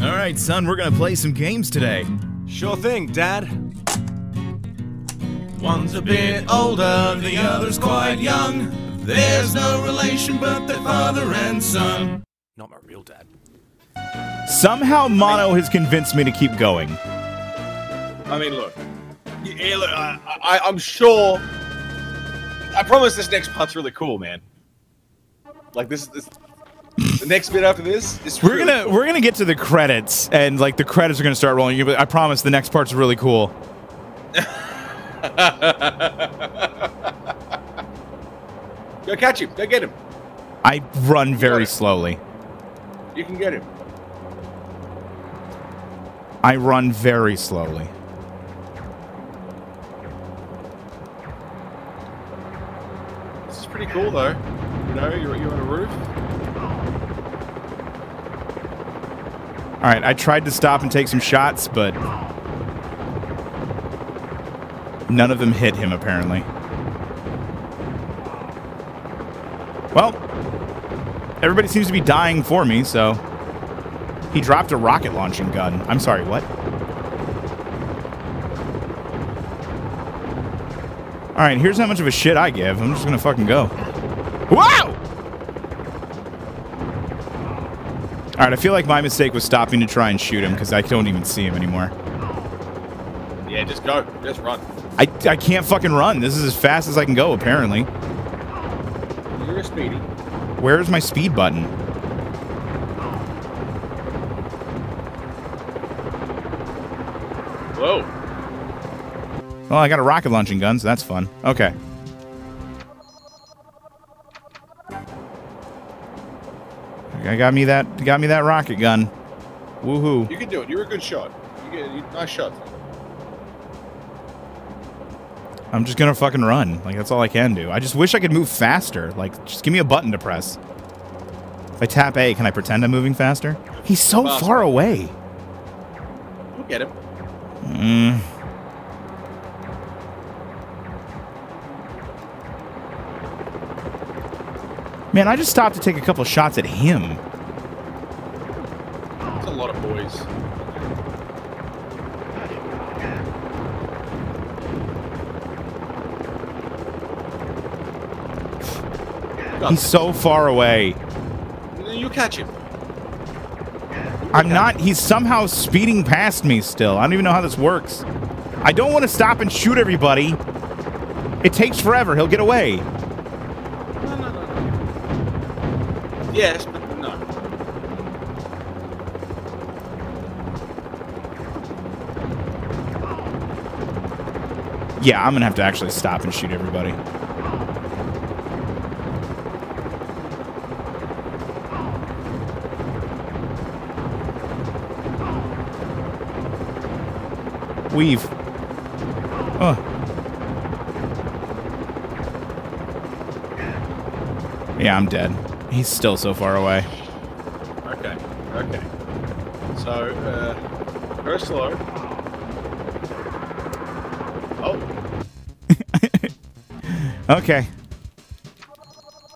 Alright, son, we're gonna play some games today. Sure thing, Dad. One's a bit older, the other's quite young. There's no relation but their father and son. Not my real dad. Somehow Mono has convinced me to keep going. I mean, look. Yeah, look, I'm sure. I promise this next part's really cool, man. Like this the next bit after this is we're gonna get to the credits, and like the credits are gonna start rolling. But I promise the next part's really cool. Go catch him. Go get him. I run very slowly. You can get him. I run very slowly. This is pretty cool, though. You know, you're on a roof. All right, I tried to stop and take some shots, but none of them hit him, apparently. Well, everybody seems to be dying for me, so he dropped a rocket launching gun. I'm sorry, what? All right, here's how much of a shit I give. I'm just gonna fucking go. Wow! All right, I feel like my mistake was stopping to try and shoot him because I don't even see him anymore. Yeah, just go. Just run. I can't fucking run. This is as fast as I can go, apparently. You're a speedy. Where's my speed button? Whoa. Well, I got a rocket launching gun, so that's fun. Okay. I got me that rocket gun. Woohoo. You can do it. You're a good shot. Nice shot. I'm just gonna fucking run. Like, that's all I can do. I just wish I could move faster. Like, just give me a button to press. If I tap A, can I pretend I'm moving faster? He's so far away. We'll get him. Man, I just stopped to take a couple shots at him. That's a lot of boys. He's so far away. You catch him. I'm not. He's somehow speeding past me still. I don't even know how this works. I don't want to stop and shoot everybody. It takes forever. He'll get away. No. Yes, but no. Yeah, I'm going to have to actually stop and shoot everybody. Weave. Oh. Yeah, I'm dead. He's still so far away. Okay. So, go slow. Oh. Okay.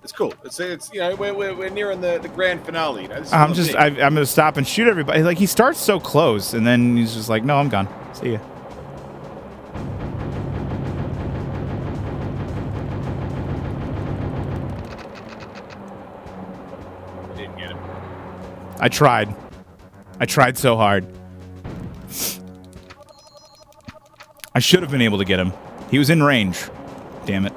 It's cool. It's you know, we're nearing the grand finale. You know? I'm gonna stop and shoot everybody. Like, he starts so close, and then he's just like, no, I'm gone. See ya. Didn't get him. I tried. I tried so hard. I should have been able to get him. He was in range. Damn it.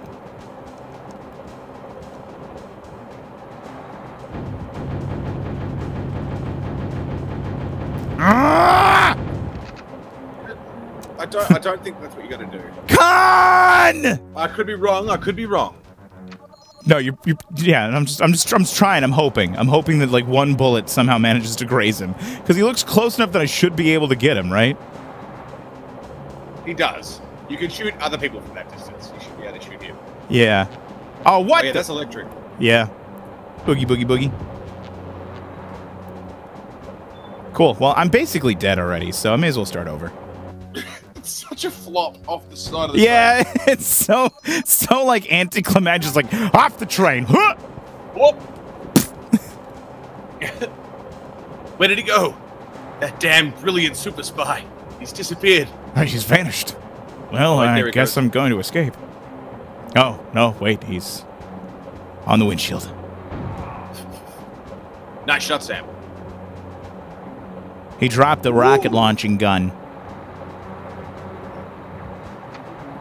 Ah! I don't think that's what you got to do. Con! I could be wrong. No, yeah. I'm just trying. I'm hoping that like one bullet somehow manages to graze him because he looks close enough that I should be able to get him, right? He does. You can shoot other people from that distance. You should be able to shoot him. Yeah. Oh, what? Oh, yeah, that's electric. Yeah. Boogie, boogie, boogie. Cool. Well, I'm basically dead already, so I may as well start over. It's such a flop off the side of the train. train. It's so like anticlimactic, just like off the train. Huh! Whoop! Where did he go? That damn brilliant super spy. He's disappeared. He's vanished. Well, I guess I'm going to escape. Oh, no, wait, he's on the windshield. Nice shot, Sam. He dropped the rocket launching gun.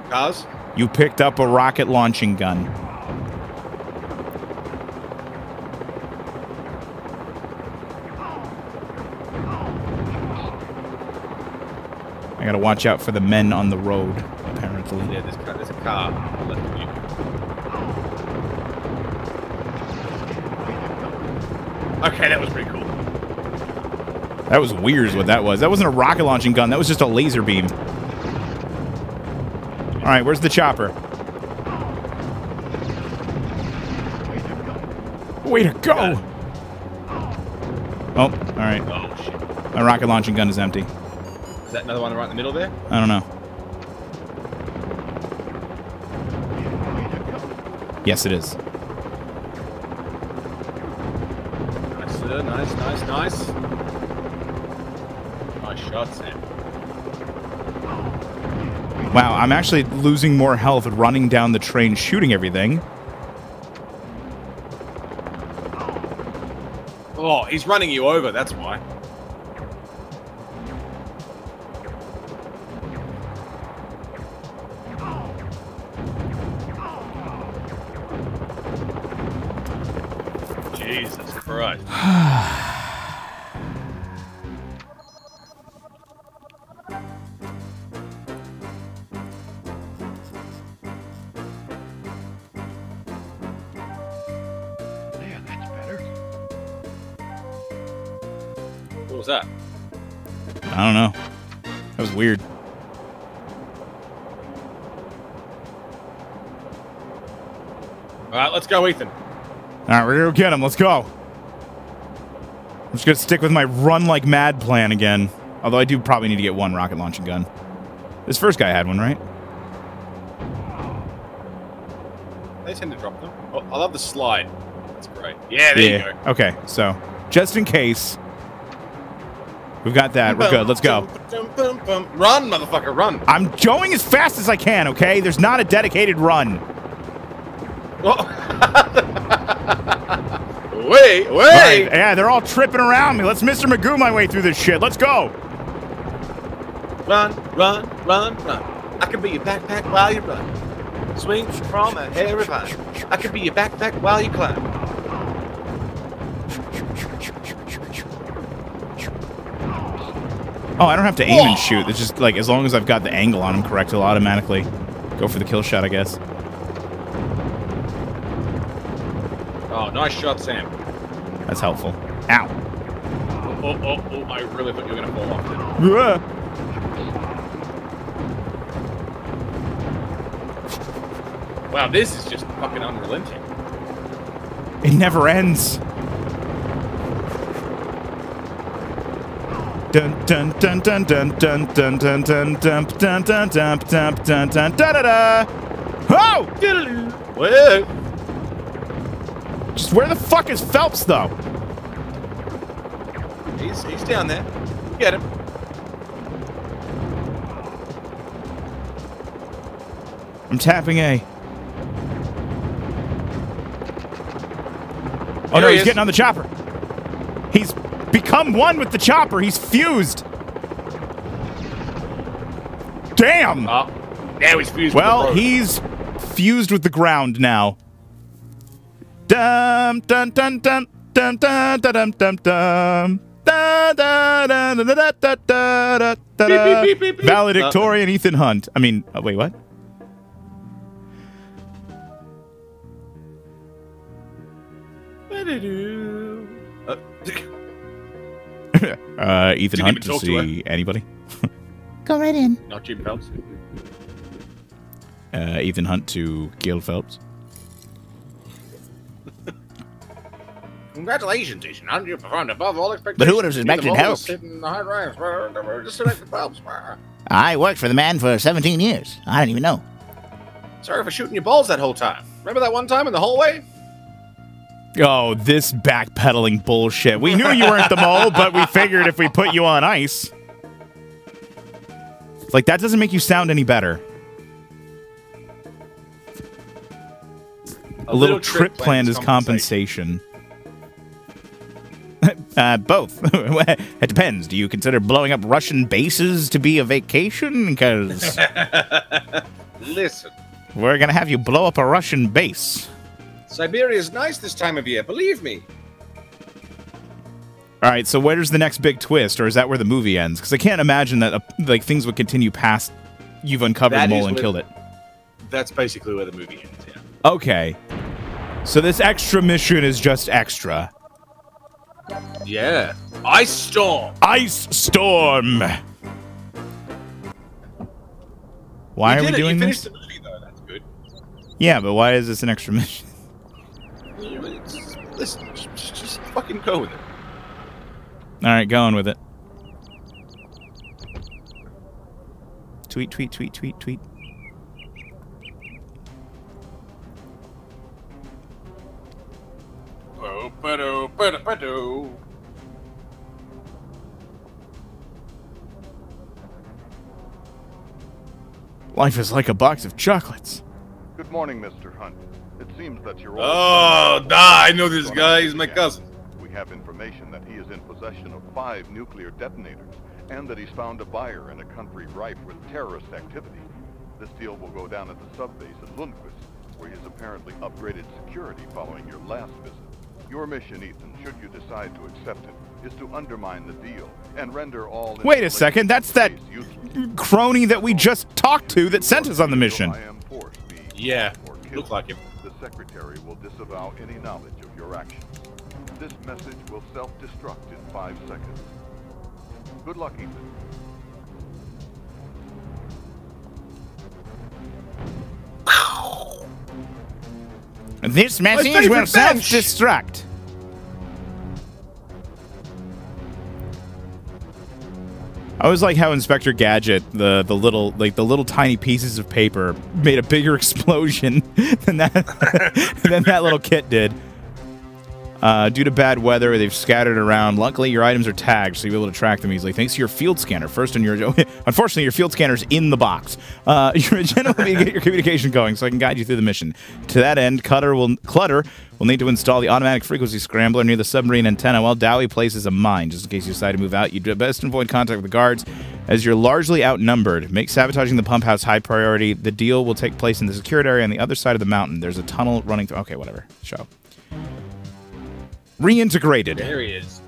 Cars? You picked up a rocket launching gun. I gotta watch out for the men on the road, apparently. Yeah, there's a car left of you. Okay, that was pretty cool. That was weird is what that was. That wasn't a rocket launching gun. That was just a laser beam. All right, where's the chopper? Way to go! Oh, all right. Oh, shit. My rocket launching gun is empty. Is that another one right in the middle there? I don't know. Yes, it is. Nice, sir. Nice, nice, nice. Nice shot, Sam. Wow, I'm actually losing more health running down the train shooting everything. Oh, he's running you over, that's why. Jesus Christ. Yeah, that's better. What was that? I don't know. That was weird. Alright, let's go, Ethan. Alright, we're gonna go get him. Let's go. I'm just gonna stick with my run like mad plan again. Although I do probably need to get one rocket launching gun. This first guy had one, right? They tend to drop them. Oh, I love the slide. That's great. Yeah, there you go. Okay, so just in case. We've got that. We're good. Let's go. Run, motherfucker, run. I'm going as fast as I can, okay? There's not a dedicated run. Oh. Wait. Right. Yeah, they're all tripping around me. Let's Mr. Magoo my way through this shit. Let's go. Run. I can be your backpack while you run. Swing from a hairy vine. I can be your backpack while you climb. Oh, I don't have to aim and shoot. It's just like as long as I've got the angle on him correct, it'll automatically go for the kill shot, I guess. Oh, nice shot, Sam. That's helpful. Ow. Oh, I really thought you were going to fall off there. Wow, this is just fucking unrelenting. It never ends. Dun dun dun dun dun dun dun dun dun dun dun dun dun dun dun dun da da da. Oh! Whoa! Just where the fuck is Phelps though? He's down there. Get him. I'm tapping A. Oh no, he's getting on the chopper. He's become one with the chopper. He's fused. Damn. Oh, now he's fused. Well, with the road. he's fused with the ground now. Dum dun dun dun dun dun dun dun dun. Valedictorian Ethan Hunt. I mean, wait, what? Ethan Hunt to see anybody. Go right in. Not Jim Phelps. Ethan Hunt to Gil Phelps. Congratulations, Ethan Hunt. You performed above all expectations. But who would have expected help? Sitting in the high ranks. Just select the Phelps. I worked for the man for 17 years. I didn't even know. Sorry for shooting your balls that whole time. Remember that one time in the hallway? Oh, this backpedaling bullshit. We knew you weren't the mole, but we figured if we put you on ice. Like, that doesn't make you sound any better. A little trip planned as compensation. Both. It depends. Do you consider blowing up Russian bases to be a vacation? Because Listen, we're going to have you blow up a Russian base. Siberia's nice this time of year, believe me. All right, so where's the next big twist, or is that where the movie ends? Because I can't imagine that like things would continue past you've uncovered the mole and killed it. That's basically where the movie ends, yeah. Okay. So this extra mission is just extra. Yeah. Ice Storm! Ice Storm! Why are we doing you this? finished the movie, though. That's good. Yeah, but why is this an extra mission? Listen, just fucking go with it. All right, going with it. Tweet, tweet, tweet, tweet, tweet. Life is like a box of chocolates. Good morning, Mr. Hunt. It seems that you're Oh, I know this guy. He's my cousin. We have information that he is in possession of 5 nuclear detonators, and that he's found a buyer in a country rife with terrorist activity. This deal will go down at the subbase at Lundquist, where he has apparently upgraded security following your last visit. Your mission, Ethan, should you decide to accept it, is to undermine the deal and render all... Wait a second, that's that crony that we just talked to that sent us on the mission. Yeah, look like him. The Secretary will disavow any knowledge of your actions. This message will self-destruct in 5 seconds. Good luck, Ethan. This message will self-destruct. I always like how Inspector Gadget, the little tiny pieces of paper, made a bigger explosion than that little kit did. Due to bad weather, they've scattered around. Luckily, your items are tagged, so you'll be able to track them easily. Thanks to your field scanner. Unfortunately, your field scanner's in the box. Your agenda will be to get your communication going, so I can guide you through the mission. To that end, Clutter will need to install the automatic frequency scrambler near the submarine antenna while Dowie places a mine. Just in case you decide to move out, you'd best avoid contact with the guards, as you're largely outnumbered. Make sabotaging the pump house high priority. The deal will take place in the secured area on the other side of the mountain. There's a tunnel running through. Okay, whatever. Show. Reintegrated. There he is.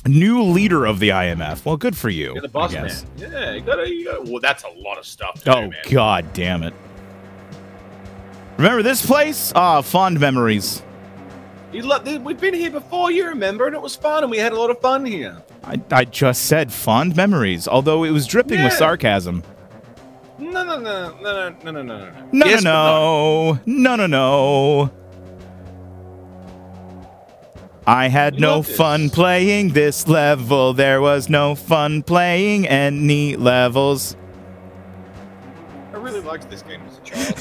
New leader of the IMF. Well, good for you. You're the boss I man. guess. Yeah, you gotta. Well, that's a lot of stuff. To Oh, do, man. God damn it. Remember this place? Ah, fond memories. We've been here before, you remember, and it was fun, and we had a lot of fun here. I just said fond memories, although it was dripping with sarcasm. No. No. I had no fun playing this level. There was no fun playing any levels. I really liked this game as a child.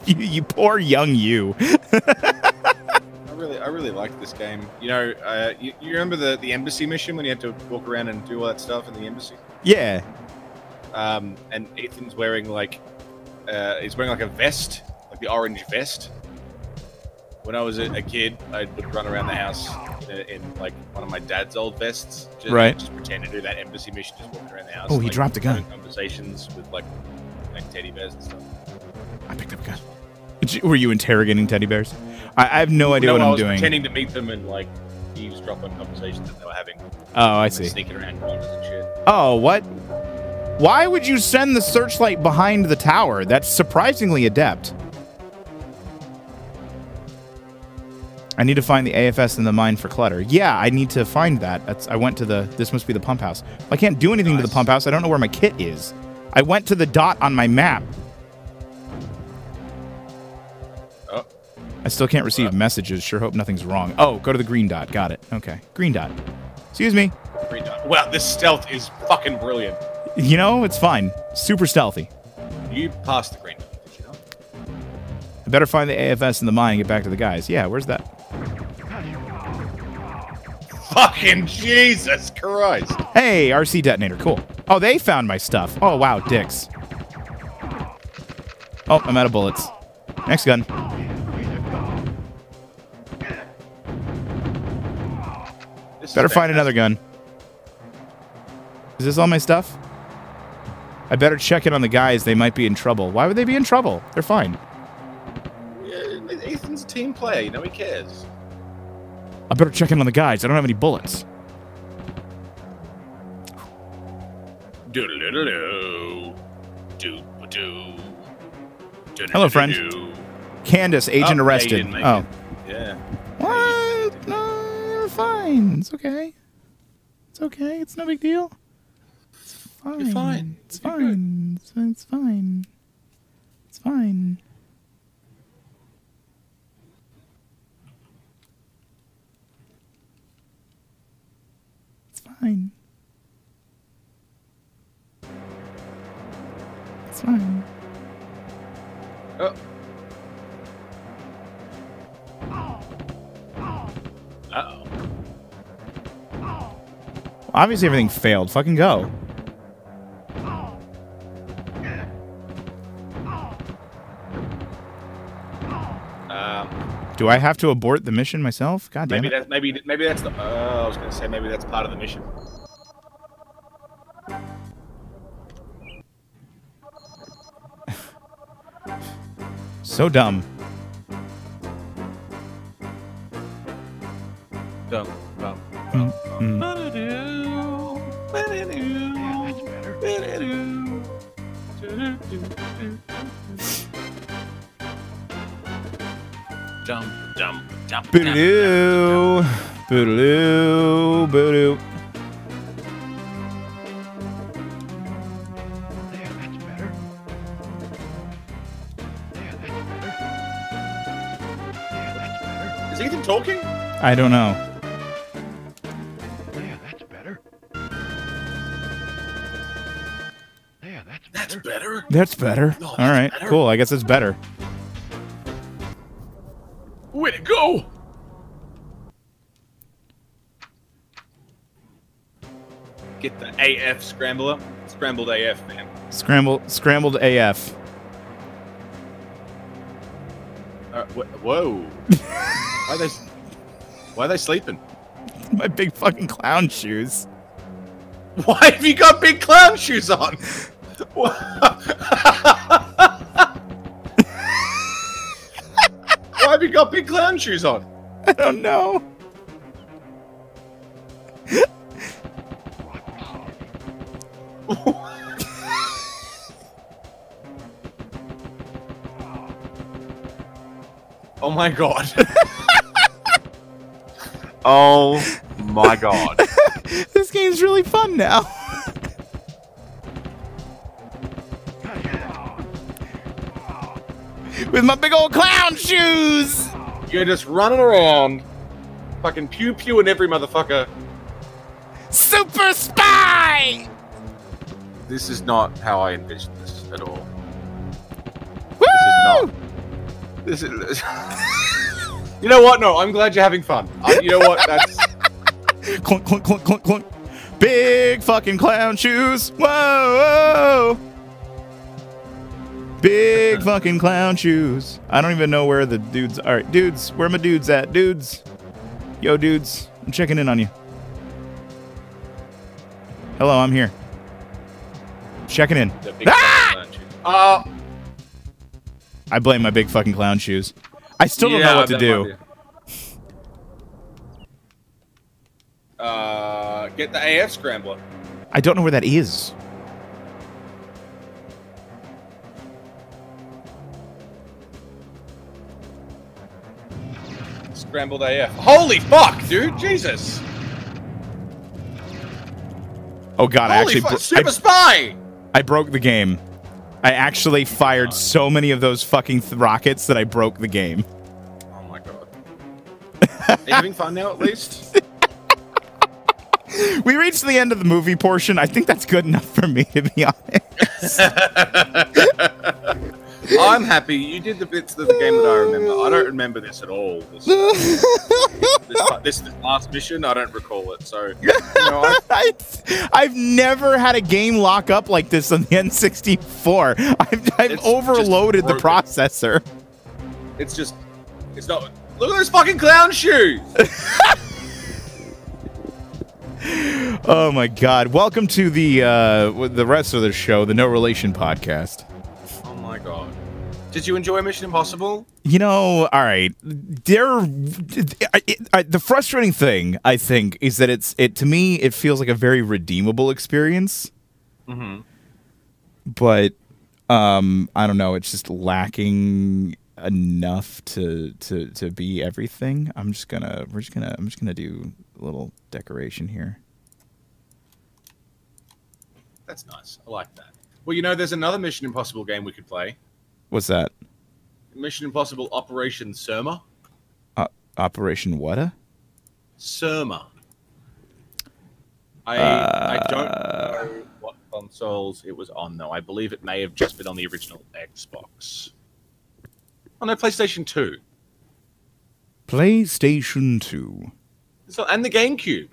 you poor young you. I really liked this game. You know, you remember the embassy mission when you had to walk around and do all that stuff in the embassy? Yeah. And Ethan's wearing like a vest, like the orange vest. When I was a kid, I would run around the house in like one of my dad's old vests. Just pretend to do that embassy mission, just walking around the house. Oh, he dropped a gun. Conversations with like teddy bears and stuff. I picked up a gun. Were you interrogating teddy bears? I have no idea what I'm doing. I was pretending to meet them and like eavesdrop on conversations that they were having. Oh, I see. Sneaking around corners and shit. Oh, what? Why would you send the searchlight behind the tower? That's surprisingly adept. I need to find the AFS in the mine for Clutter. Yeah, I need to find that. I went to this must be the pump house. I can't do anything to the pump house. I don't know where my kit is. I went to the dot on my map. Oh. I still can't receive messages. Sure hope nothing's wrong. Oh, go to the green dot. Got it. Okay. Green dot. Excuse me. Green dot. Wow, this stealth is fucking brilliant. You know, it's fine. Super stealthy. You passed the green dot, did you know? I better find the AFS in the mine and get back to the guys. Yeah, where's that? Fucking Jesus Christ. Hey, RC detonator. Cool. Oh, they found my stuff. Oh, wow, dicks. Oh, I'm out of bullets. Next gun. Better find another gun. Is this all my stuff? I better check in on the guys. They might be in trouble. Why would they be in trouble? They're fine. Yeah, Ethan's a team player. You know he cares. I better check in on the guys. I don't have any bullets. Hello, friend. Candace, agent arrested. Oh. Yeah. What? No, you're fine. It's okay. It's okay. It's no big deal. It's fine. You're fine. It's fine. It's fine. It's fine. It's fine. It's fine. Oh. Uh-oh. Obviously, everything failed. Fucking go. Do I have to abort the mission myself? God damn it. Maybe that's the. I was gonna say maybe that's part of the mission. So dumb. Dumb. Boo-doo. Boo-doo. Boo-doo. Is Ethan talking? I don't know. Yeah, that's better. Yeah, That's better. That's better. No, All right, better. cool. I guess it's better. Way to go! Get the AF scrambler. Scrambled AF, man. Scrambled AF. Whoa. Why are they sleeping? My big fucking clown shoes. Why have you got big clown shoes on? Why have you got big clown shoes on? I don't know. Oh my god. Oh my god. This game's really fun now. With my big old clown shoes. You're just running around, fucking pew pew in every motherfucker. Super spy. This is not how I envisioned this at all. Woo! This is. You know what? No, I'm glad you're having fun. You know what? That's. Clunk, clunk, clunk, clunk, clunk. Big fucking clown shoes. Whoa, whoa. Big fucking clown shoes. I don't even know where the dudes are. Dudes, where my dudes at? Dudes. Yo, dudes. I'm checking in on you. Hello, I'm here. Checking in. Ah! I blame my big fucking clown shoes. I still don't know what to do. Get the AF scrambler. I don't know where that is. Scrambled AF. Holy fuck, dude! Jesus! Oh god, Holy fuck, Super Spy! I broke the game. I actually fired so many of those fucking rockets that I broke the game. Oh my god. Are you having fun now, at least? We reached the end of the movie portion. I think that's good enough for me, to be honest. I'm happy you did the bits of the game that I remember. I don't remember this at all. This last mission, I don't recall it. So, you know, I've never had a game lock up like this on the N64. I've overloaded the processor. It's not. Look at those fucking clown shoes. Oh my God! Welcome to the rest of the show, the No Relation podcast. Oh my God! Did you enjoy Mission Impossible? You know, all right. The frustrating thing, I think, is that to me it feels like a very redeemable experience. Mm-hmm. But I don't know. It's just lacking enough to be everything. I'm just gonna do a little decoration here. That's nice. I like that. Well, you know, there's another Mission Impossible game we could play. What's that? Mission Impossible Operation Surma. Operation what? Surma. I don't know what consoles it was on, though. I believe it may have just been on the original Xbox. Oh, no, PlayStation 2. PlayStation 2. So, and the GameCube.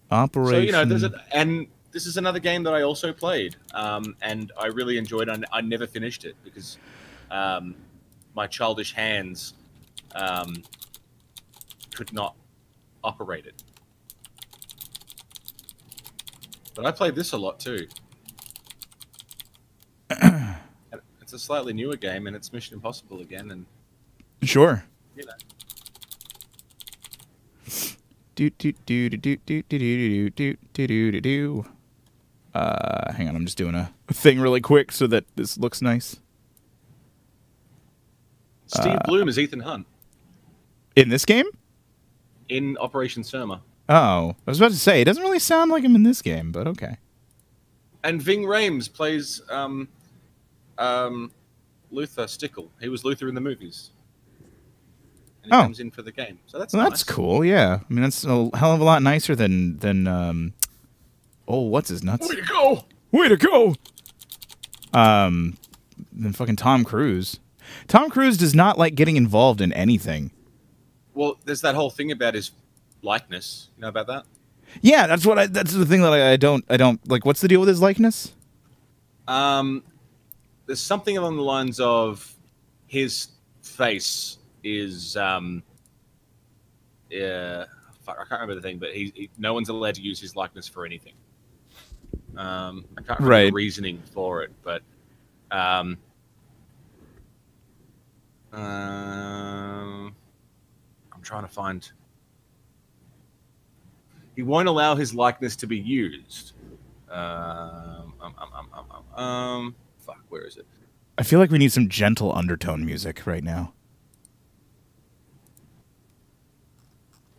Operation... So, you know, and this is another game that I also played, and I really enjoyed it. I never finished it because my childish hands could not operate it. But I played this a lot too. It's a slightly newer game, and it's Mission Impossible again, and sure. You know. Hang on, I'm just doing a thing really quick so that this looks nice. Steve Bloom is Ethan Hunt. In this game? In Operation Surma. Oh, I was about to say, it doesn't really sound like him in this game, but okay. And Ving Rhames plays Luther Stickle. He was Luther in the movies. And he comes in for the game. So that's nice. That's cool, yeah. I mean, that's a hell of a lot nicer than oh, what's his nuts? Way to go! Way to go! Than fucking Tom Cruise. Tom Cruise does not like getting involved in anything. Well, there's that whole thing about his likeness. You know about that? Yeah, that's the thing that I don't like. What's the deal with his likeness? There's something along the lines of his face is yeah, fuck, I can't remember the thing, but he no one's allowed to use his likeness for anything. I can't remember the reasoning for it, but I'm trying to find. He won't allow his likeness to be used. Fuck, where is it? I feel like we need some gentle undertone music right now.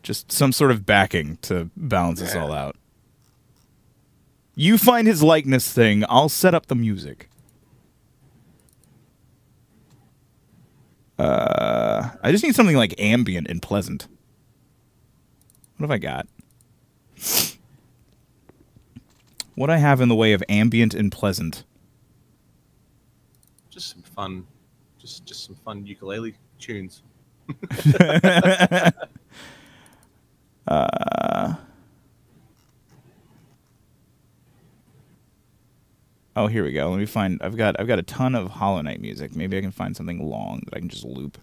Just some sort of backing to balance this all out. You find his likeness thing, I'll set up the music. I just need something like ambient and pleasant. What have I got? What I have in the way of ambient and pleasant? Just some fun, just some fun ukulele tunes. Oh, here we go. Let me find. I've got a ton of Hollow Knight music. Maybe I can find something long that I can just loop.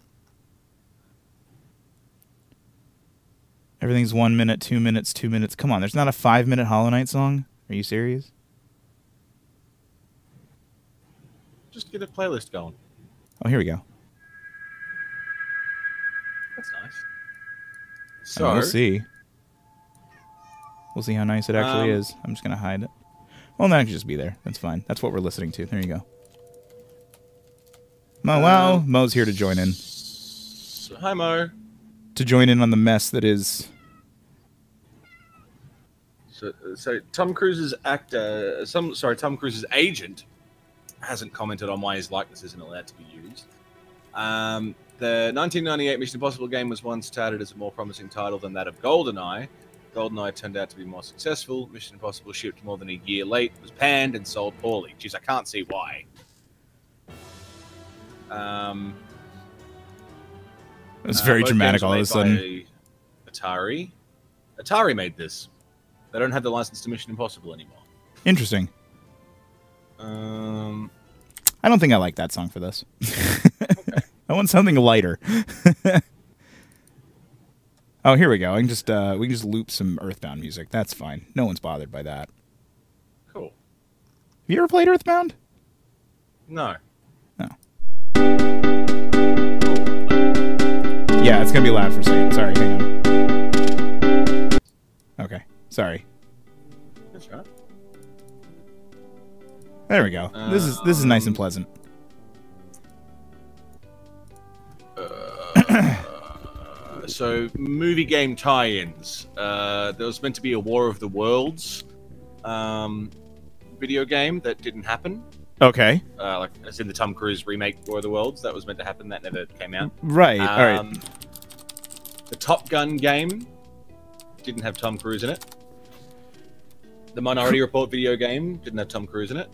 Everything's 1 minute, 2 minutes, 2 minutes. Come on, there's not a 5-minute Hollow Knight song. Are you serious? Just get a playlist going. Oh, here we go. That's nice. So we'll see. We'll see how nice it actually is. I'm just gonna hide it. Well, that can just be there. That's fine. That's what we're listening to. There you go. Mo, wow. Mo's here to join in. Hi, Mo. To join in on the mess that is. So Tom Cruise's Tom Cruise's agent hasn't commented on why his likeness isn't allowed to be used. The 1998 Mission Impossible game was once touted as a more promising title than that of GoldenEye. GoldenEye turned out to be more successful. Mission Impossible shipped more than a year late, was panned, and sold poorly. Jeez, I can't see why. It's very both dramatic games all of were a sudden. made by Atari. Atari made this. They don't have the license to Mission Impossible anymore. Interesting. I don't think I like that song for this. Okay. I want something lighter. Oh, here we go. I can just we can just loop some Earthbound music. That's fine. No one's bothered by that. Cool. Have you ever played Earthbound? No. No. Yeah, it's gonna be loud for a second. Sorry, hang on. Okay, sorry. That's right. There we go. This is nice and pleasant. So, movie game tie-ins. There was meant to be a War of the Worlds video game that didn't happen. Okay. Like, as in the Tom Cruise remake War of the Worlds. That was meant to happen. That never came out. Right, all right. The Top Gun game didn't have Tom Cruise in it. The Minority Report video game didn't have Tom Cruise in it.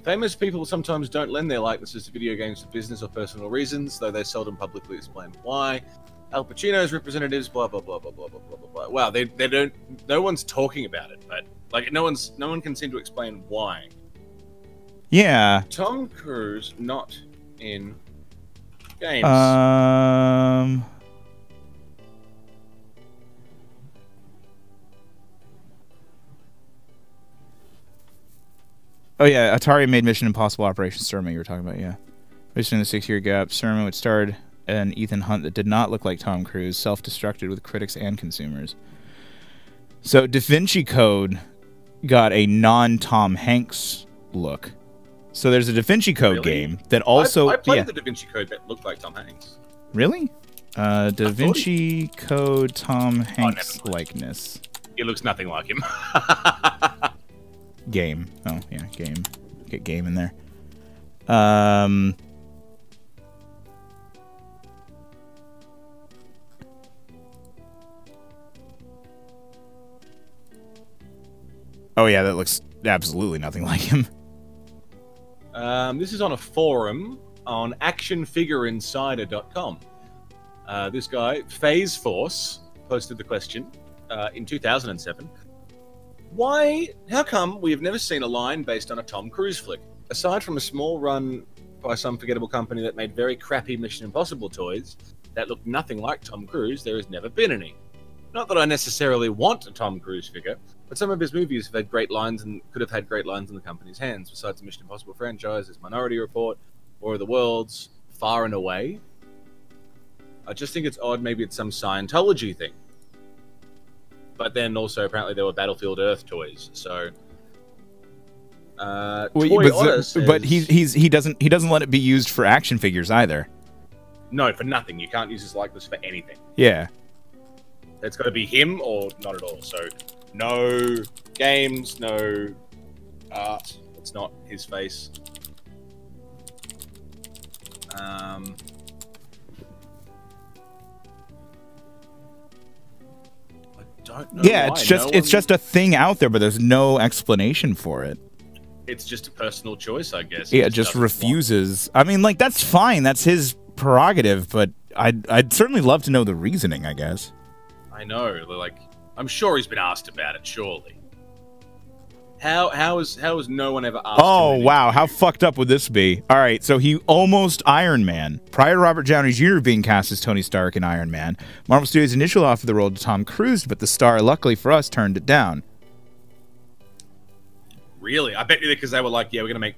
Famous people sometimes don't lend their likenesses to video games for business or personal reasons, though they seldom publicly explain why. Al Pacino's representatives, blah blah blah blah blah blah blah blah. Wow, they don't. No one's talking about it, but like no one can seem to explain why. Yeah. Tom Cruise not in games. Oh yeah, Atari made Mission Impossible Operation Surma. You were talking about, yeah. Based in the 6-year gap, Surma, which starred an Ethan Hunt that did not look like Tom Cruise, self-destructed with critics and consumers. So Da Vinci Code got a non-Tom Hanks look. So there's a Da Vinci Code game that also... I played the Da Vinci Code that looked like Tom Hanks. Really? Da Vinci Code Tom Hanks likeness. It looks nothing like him. Game. Oh, yeah, game. Get game in there. Oh, yeah, that looks absolutely nothing like him. This is on a forum on actionfigureinsider.com. This guy, Phase Force, posted the question in 2007. How come we have never seen a line based on a Tom Cruise flick? Aside from a small run by some forgettable company that made very crappy Mission Impossible toys that looked nothing like Tom Cruise, there has never been any. Not that I necessarily want a Tom Cruise figure, but some of his movies have had great lines and could have had great lines in the company's hands. Besides the Mission Impossible franchise, there's Minority Report, War of the Worlds, Far and Away. I just think it's odd, maybe it's some Scientology thing. But then also apparently there were Battlefield Earth toys, so but he doesn't let it be used for action figures either. No, for nothing. You can't use his likeness for anything. Yeah. It's got to be him or not at all. So no games, no art. It's not his face. Don't know yeah, why. it's just a thing out there, but there's no explanation for it. It's just a personal choice, I guess. Yeah, it just refuses. I mean, like, that's fine. That's his prerogative, but I'd certainly love to know the reasoning, I guess. I know. Like, I'm sure he's been asked about it, surely. How has no one ever asked Oh, him wow. How fucked up would this be? All right, so he almost Iron Man. Prior to Robert Downey Jr. being cast as Tony Stark in Iron Man, Marvel Studios initially offered the role to Tom Cruise, but the star, luckily for us, turned it down. Really? I bet you because they were like, yeah, we're going to make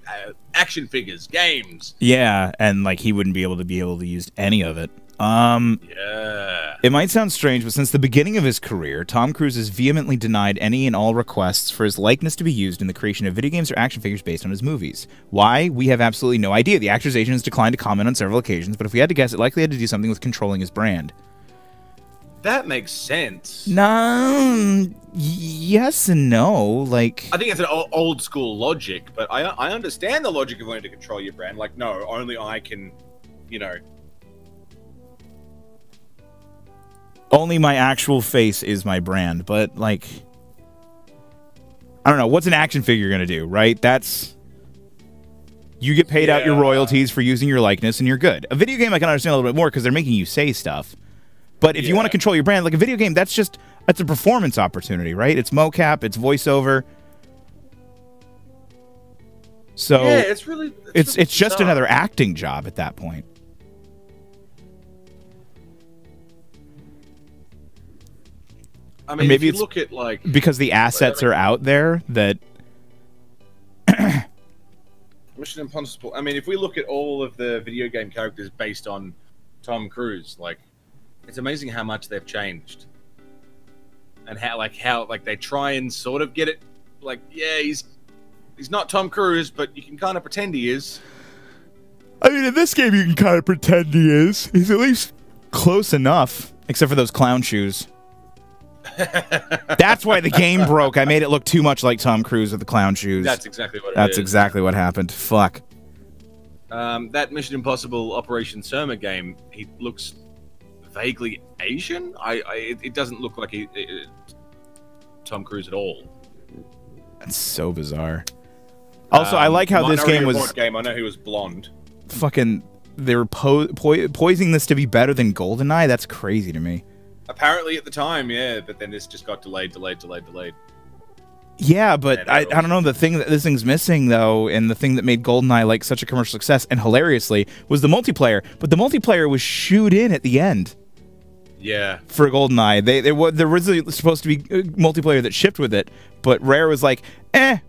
action figures, games. Yeah, and like he wouldn't be able to use any of it. Yeah. It might sound strange, but since the beginning of his career, Tom Cruise has vehemently denied any and all requests for his likeness to be used in the creation of video games or action figures based on his movies. Why? We have absolutely no idea. The actor's agent has declined to comment on several occasions, but if we had to guess, it likely had to do something with controlling his brand. That makes sense. No, yes and no. Like, I think it's an old school logic, but I understand the logic of wanting to control your brand. Like, no, only I can, you know. Only my actual face is my brand, but like, I don't know. What's an action figure gonna do, right? That's You get paid out your Yeah. royalties for using your likeness, and you're good. A video game I can understand a little bit more because they're making you say stuff. But if you want to control your brand, like a video game, that's a performance opportunity, right? It's mocap, it's voiceover. So yeah, it's really it's just bizarre. another acting job at that point. I mean, maybe if it's you look at like because the assets are out there that Mission Impossible. I mean, if we look at all of the video game characters based on Tom Cruise, like it's amazing how much they've changed, and how they try and sort of get it. Like, yeah, he's not Tom Cruise, but you can kind of pretend he is. I mean, in this game, you can kind of pretend he is. He's at least close enough, except for those clown shoes. That's why the game broke. I made it look too much like Tom Cruise with the clown shoes. That's exactly what it is. That's exactly what happened. Fuck. That Mission Impossible Operation Surma game, he looks vaguely Asian. It doesn't look like Tom Cruise at all. That's so bizarre. Also, I like how this game was... I know he was blonde. Fucking... They were poising this to be better than GoldenEye? That's crazy to me. Apparently at the time, yeah, but then this just got delayed. Yeah, but I don't know. The thing that this thing's missing, though, and the thing that made GoldenEye like such a commercial success, and hilariously, was the multiplayer. But the multiplayer was shoot in at the end. Yeah. For GoldenEye, there was supposed to be multiplayer that shipped with it, but Rare was like,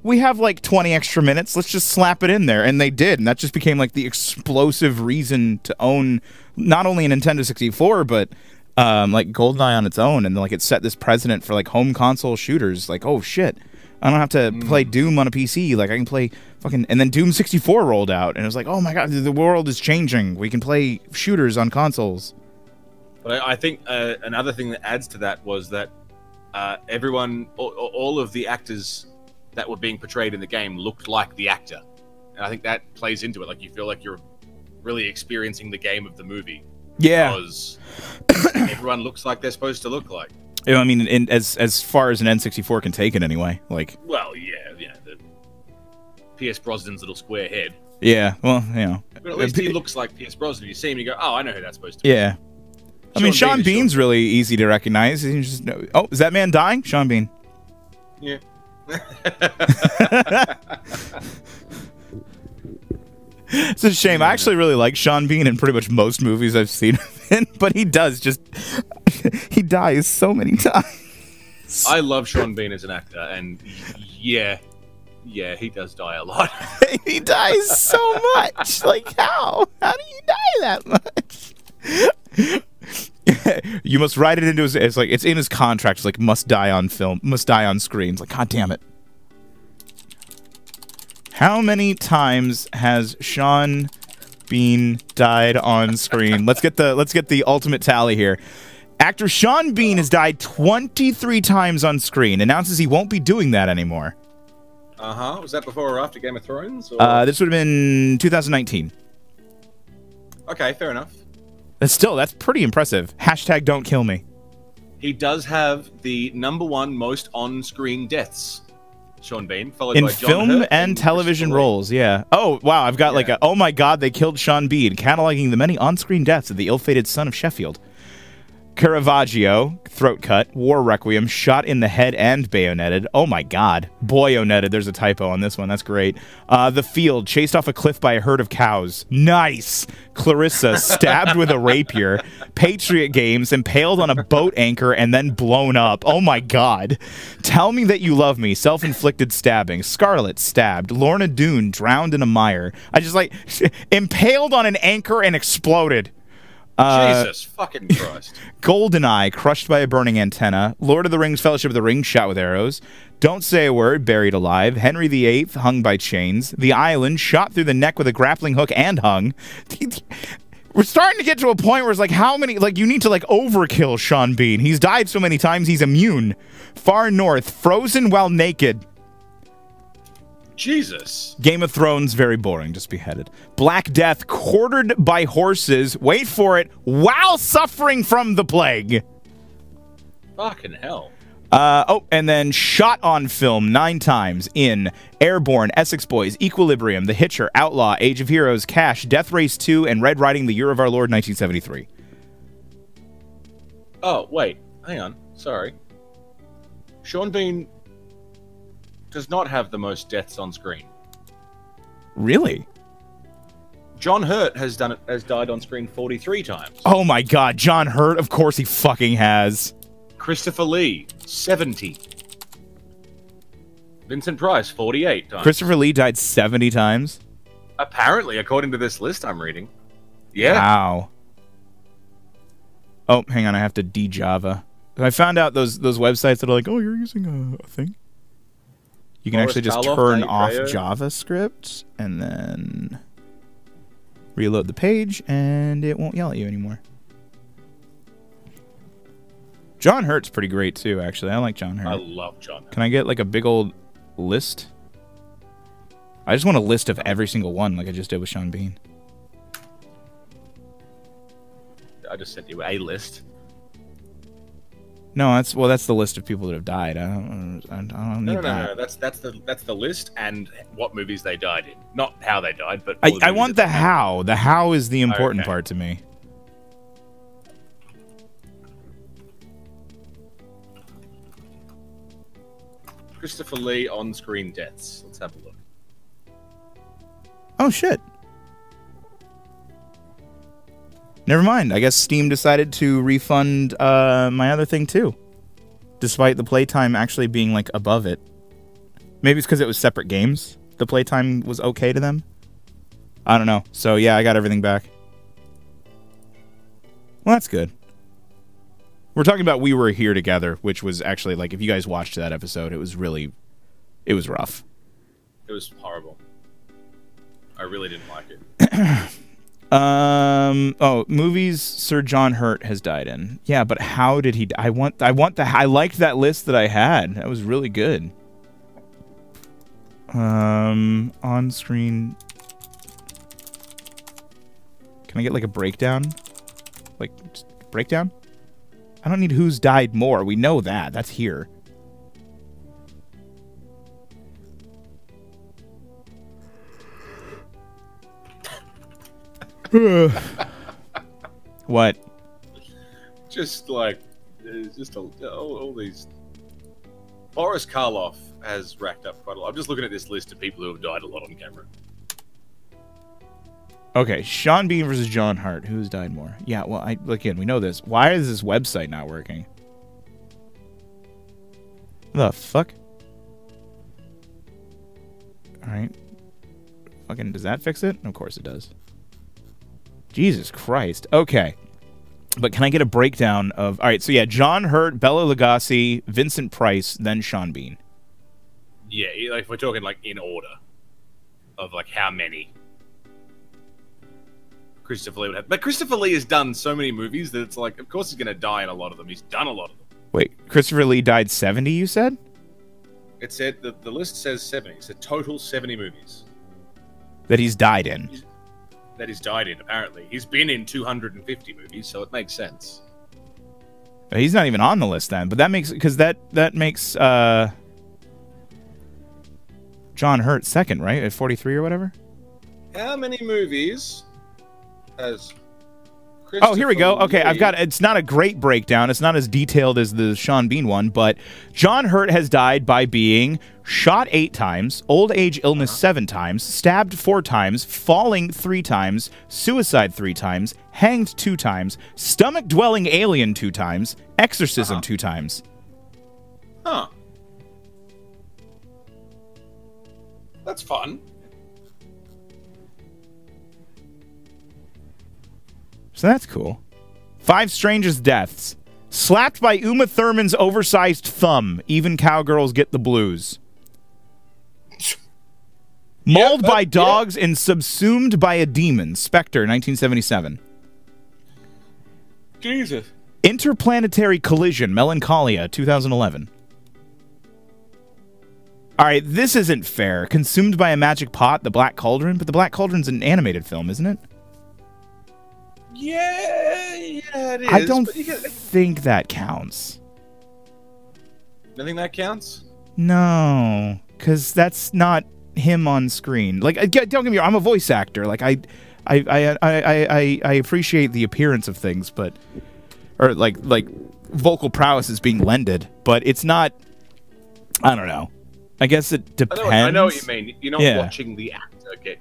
we have like 20 extra minutes, let's just slap it in there, and they did, and that just became like the explosive reason to own not only a Nintendo 64, but like GoldenEye on its own, and like it set this precedent for like home console shooters. Like, oh shit, I don't have to play Doom on a PC. Like I can play fucking, and then Doom 64 rolled out, and it was like, oh my god, the world is changing. We can play shooters on consoles. But I think another thing that adds to that was that everyone, all of the actors that were being portrayed in the game looked like the actor, and I think that plays into it. Like you feel like you're really experiencing the game of the movie. Yeah, because everyone looks like they're supposed to look like. You know, I mean, as far as an N64 can take it, anyway. Like, well, yeah, the Pierce Brosnan's little square head. Yeah, well, you know, but at least he looks like Pierce Brosnan. You see him, you go, oh, I know who that's supposed to be. Yeah. I mean, Sean Bean's really easy to recognize. You just know, oh, is that man dying? Sean Bean. Yeah. It's a shame. I actually really like Sean Bean in pretty much most movies I've seen him in, but he dies so many times. I love Sean Bean as an actor, and yeah, he does die a lot. He dies so much. Like, how? How do you die that much? You must write it into his. It's like it's in his contract. It's like must die on film, must die on screen. It's like, god damn it. How many times has Sean Bean died on screen? Let's get the ultimate tally here. Actor Sean Bean has died 23 times on screen. Announces he won't be doing that anymore. Was that before or after Game of Thrones? Or? This would have been 2019. Okay, fair enough. That's pretty impressive. Hashtag don't kill me. He does have the #1 most on-screen deaths. Sean Bean, followed in by John film Hurt and television roles, yeah. Oh, wow, I've got like a, oh my god, they killed Sean Bean, cataloging the many on-screen deaths of the ill-fated son of Sheffield. Caravaggio, throat cut. War Requiem, shot in the head and bayoneted. Oh my god. Boyoneted, there's a typo on this one, that's great. The Field, chased off a cliff by a herd of cows. Nice! Clarissa, stabbed with a rapier. Patriot Games, impaled on a boat anchor and then blown up. Oh my god. Tell Me That You Love Me, self-inflicted stabbing. Scarlet, stabbed. Lorna Doone, drowned in a mire. I just like, impaled on an anchor and exploded. Jesus fucking Christ. GoldenEye, crushed by a burning antenna. Lord of the Rings, Fellowship of the Ring, shot with arrows. Don't Say a Word, buried alive. Henry VIII, hung by chains. The Island, shot through the neck with a grappling hook and hung. We're starting to get to a point where it's like, how many, like, you need to, like, overkill Sean Bean. He's died so many times, he's immune. Far North, frozen while naked. Jesus. Game of Thrones, very boring, just beheaded. Black Death, quartered by horses, wait for it, while suffering from the plague. Fucking hell. And then shot on film 9 times in Airborne, Essex Boys, Equilibrium, The Hitcher, Outlaw, Age of Heroes, Cash, Death Race 2, and Red Riding the Year of Our Lord 1973. Oh, wait. Hang on. Sorry. Sean Bean does not have the most deaths on screen. Really? John Hurt has died on screen 43 times. Oh my god, John Hurt, of course he fucking has. Christopher Lee, 70. Vincent Price, 48 times. Christopher Lee died 70 times? Apparently, according to this list I'm reading. Yeah. Wow. Oh, hang on, I have to de-Java. I found out those websites that are like, oh, you're using a thing. You can actually just turn off JavaScript and then reload the page, and it won't yell at you anymore. John Hurt's pretty great, too, actually. I like John Hurt. I love John Hurt. Can I get, like, a big old list? I just want a list of every single one, like I just did with Sean Bean. I just sent you a list. No, that's the list of people that have died. I don't need that. No. That's the list and what movies they died in, not how they died, but I want the how. The how is the important part to me. Christopher Lee on-screen deaths. Let's have a look. Oh shit. Never mind. I guess Steam decided to refund my other thing too, despite the playtime actually being like above it. Maybe it's because it was separate games. The playtime was okay to them. I don't know. So yeah, I got everything back. Well, that's good. We're talking about We Were Here Together, which was actually, like, if you guys watched that episode, it was rough. It was horrible. I really didn't like it. Oh, movies Sir John Hurt has died in. Yeah, but how did he die? I liked that list that I had. That was really good. On screen. Can I get like a breakdown? Like breakdown? I don't need who's died more. We know that. That's here. What? Just like, all these. Boris Karloff has racked up quite a lot. I'm just looking at this list of people who have died a lot on camera. Okay, Sean Bean versus John Hart. Who's died more? Yeah, well, again, we know this. Why is this website not working? The fuck? Alright. Fucking, does that fix it? Of course it does. Jesus Christ. Okay. But can I get a breakdown of... Alright, so yeah, John Hurt, Bela Lugosi, Vincent Price, then Sean Bean. Yeah, like, we're talking, like, in order. Of, like, how many... Christopher Lee would have. But Christopher Lee has done so many movies that it's like, of course he's going to die in a lot of them. He's done a lot of them. Wait, Christopher Lee died 70, you said? It said, the list says 70. It's a total 70 movies. That he's died in. That he's died in, apparently. He's been in 250 movies, so it makes sense. He's not even on the list then, but that makes... Because that makes John Hurt second, right? At 43 or whatever? How many movies... Oh, here we go. Okay, I've got... It's not a great breakdown. It's not as detailed as the Sean Bean one, but John Hurt has died by being shot 8 times, old age illness 7 times, stabbed 4 times, falling 3 times, suicide 3 times, hanged 2 times, stomach-dwelling alien 2 times, exorcism 2 times. Huh. That's fun. So that's cool. 5 strangest deaths. Slapped by Uma Thurman's oversized thumb. Even cowgirls get the blues. Mauled by dogs and subsumed by a demon. Spectre, 1977. Jesus. Interplanetary collision. Melancholia, 2011. Alright, this isn't fair. Consumed by a magic pot. The Black Cauldron. But The Black Cauldron's an animated film, isn't it? Yeah, it is. I don't think that counts. You think that counts? No, because that's not him on screen. Like, don't get me wrong, I'm a voice actor. Like, I appreciate the appearance of things, but or like vocal prowess is being lended, but it's not. I don't know. I guess it depends. I know what you mean. You're not watching the actor get.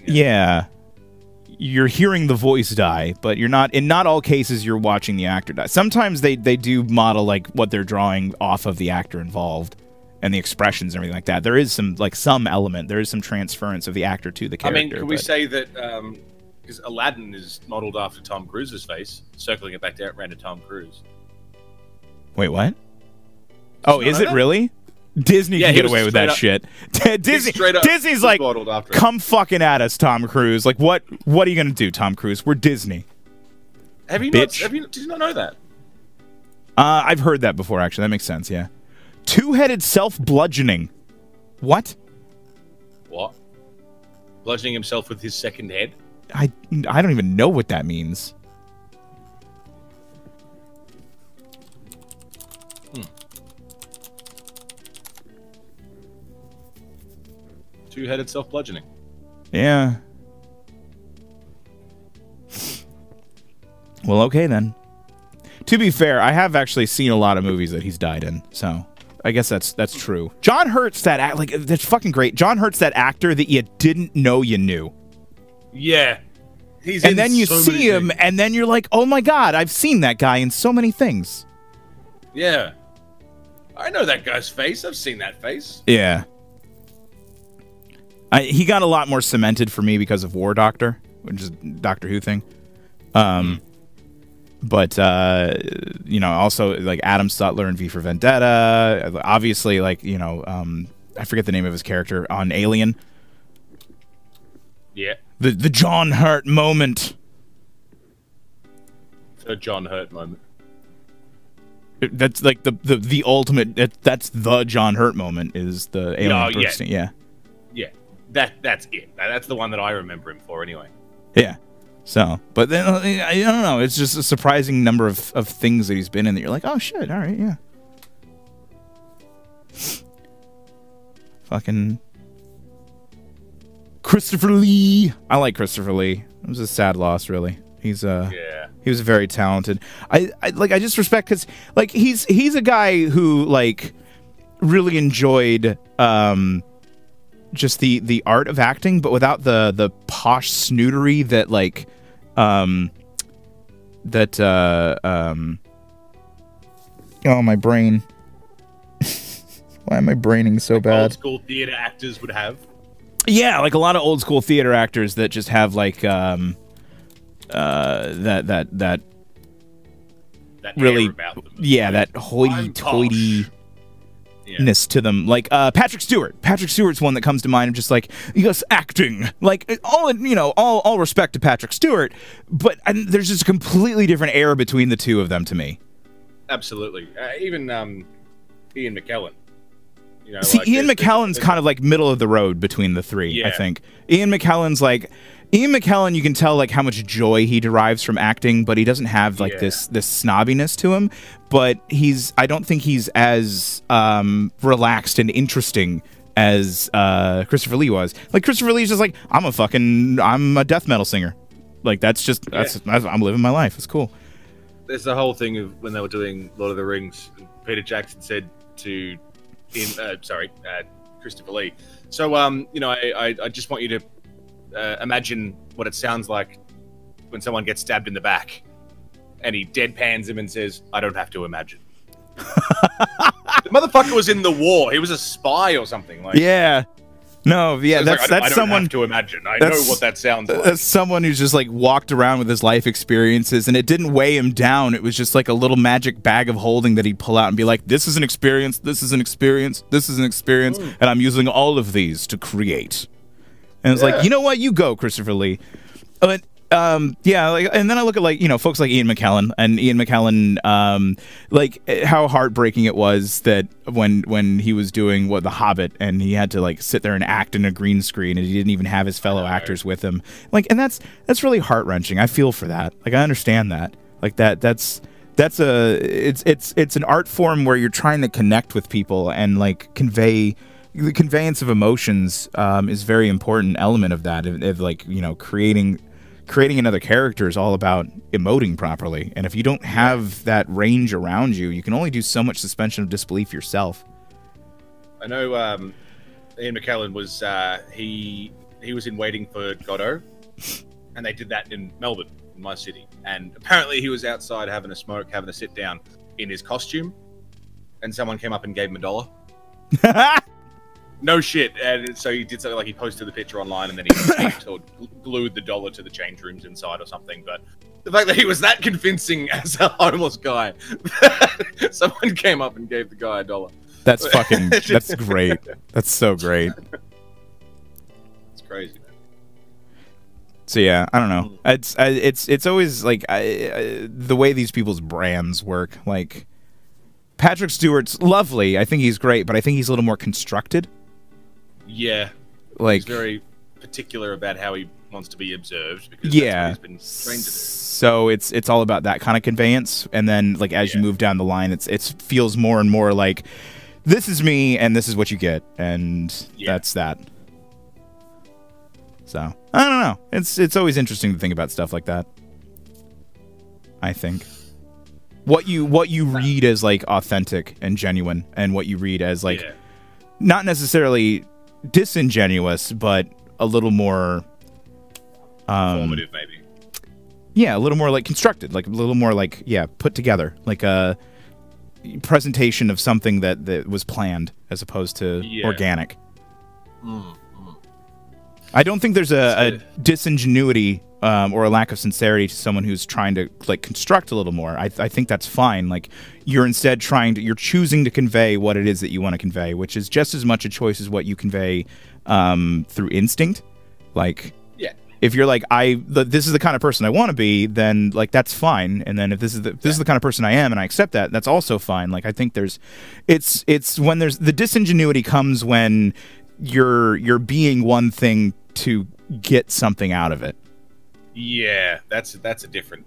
Yeah. You're hearing the voice die, but you're not. In not all cases, you're watching the actor die. Sometimes they do model like what they're drawing off of the actor involved, and the expressions and everything like that. There is some element. There is some transference of the actor to the character. I mean, can we say that because Aladdin is modeled after Tom Cruise's face, circling it back around to Tom Cruise? Wait, what? Oh, is it really? Disney can get away with that shit. Disney's like, come fucking at us, Tom Cruise. Like, what are you gonna do, Tom Cruise? We're Disney. Did you not know that? I've heard that before, actually. That makes sense, yeah. Two-headed self-bludgeoning. What? What? Bludgeoning himself with his second head? I don't even know what that means. Two-headed self-bludgeoning. Yeah. Well, okay then. To be fair, I have actually seen a lot of movies that he's died in, so I guess that's true. John Hurt's that's fucking great. John Hurt's that actor that you didn't know you knew. Yeah. And then you see him, and then you're like, oh my god, I've seen that guy in so many things. Yeah. I know that guy's face. I've seen that face. Yeah. He got a lot more cemented for me because of War Doctor, which is Doctor Who thing. But, you know, also, like, Adam Sutler in V for Vendetta. Obviously, like, you know, I forget the name of his character on Alien. Yeah. The John Hurt moment. The John Hurt moment. That's, like, the ultimate... That's the John Hurt moment, is the Alien person. Yeah. Yeah. That's it. That's the one that I remember him for, anyway. Yeah. So, but then, I don't know, it's just a surprising number of things that he's been in that you're like, oh shit, alright, yeah. Fucking... Christopher Lee! I like Christopher Lee. It was a sad loss, really. He's, he was very talented. I just respect, because, like, he's a guy who, like, really enjoyed, just the art of acting, but without the posh snootery that, like, oh, my brain. Why am I braining so bad? Old school theater actors would have. Yeah, like a lot of old school theater actors that just have, like, that really, about them. Yeah, that hoity-toity ness to them, like Patrick Stewart. Patrick Stewart's one that comes to mind. I'm just like, yes, acting. Like all respect to Patrick Stewart, but there's just a completely different era between the two of them to me. Absolutely, even Ian McKellen. You know, see, like Ian McKellen's kind of like middle of the road between the three. Yeah. I think Ian McKellen, you can tell like how much joy he derives from acting, but he doesn't have like this snobbiness to him. But I don't think he's as relaxed and interesting as Christopher Lee was. Like Christopher Lee's just like, I'm a death metal singer. Like that's I'm living my life. It's cool. There's the whole thing of when they were doing Lord of the Rings, Peter Jackson said to Christopher Lee. So I just want you to imagine what it sounds like when someone gets stabbed in the back, and he deadpans him and says, "I don't have to imagine." The motherfucker was in the war. He was a spy or something. Like, yeah. No, yeah, so that's I don't someone have to imagine. I know what that sounds like. That's someone who's just like walked around with his life experiences, and it didn't weigh him down. It was just like a little magic bag of holding that he'd pull out and be like, "This is an experience. This is an experience. This is an experience, and I'm using all of these to create." And it's like, you know what? You go, Christopher Lee. But yeah, like, and then I look at folks like Ian McKellen, and Ian McKellen, like how heartbreaking it was that when he was doing The Hobbit, and he had to like sit there and act in a green screen, and he didn't even have his fellow actors with him. Like, and that's really heart wrenching. I feel for that. Like, I understand that. Like that's That's it's an art form where you're trying to connect with people and like convey the conveyance of emotions is a very important element of that. Of like, you know, creating another character is all about emoting properly. And if you don't have that range around you, you can only do so much suspension of disbelief yourself. I know Ian McKellen was he was in Waiting for Godot, and they did that in Melbourne, in my city. And apparently he was outside having a smoke, having a sit down in his costume, and someone came up and gave him $1. No shit. And so he did something like he posted the picture online, and then he taped or glued the dollar to the change rooms inside or something. But the fact that he was that convincing as a homeless guy, someone came up and gave the guy $1. That's fucking, that's great. That's so great. It's crazy, man. So yeah, I don't know. It's always like the way these people's brands work. Like Patrick Stewart's lovely. I think he's great, but I think he's a little more constructed. Yeah, like he's very particular about how he wants to be observed because that's what he's been trained to do. So it's all about that kind of conveyance, and then like as you move down the line, it feels more and more like this is me and this is what you get, and that's that. So I don't know. It's always interesting to think about stuff like that. I think what you read as like authentic and genuine, and what you read as like not necessarily disingenuous, but a little more formative, maybe. Yeah, a little more like constructed, like a little more like put together, like a presentation of something that was planned as opposed to organic. I don't think there's a disingenuity or a lack of sincerity to someone who's trying to like construct a little more. I think that's fine. Like you're instead you're choosing to convey what it is that you want to convey, which is just as much a choice as what you convey through instinct. Like if you're like this is the kind of person I want to be, then like that's fine. And then if this is the kind of person I am and I accept that, that's also fine. Like I think it's when there's the disingenuity comes when you're being one thing to get something out of it. Yeah, that's a different,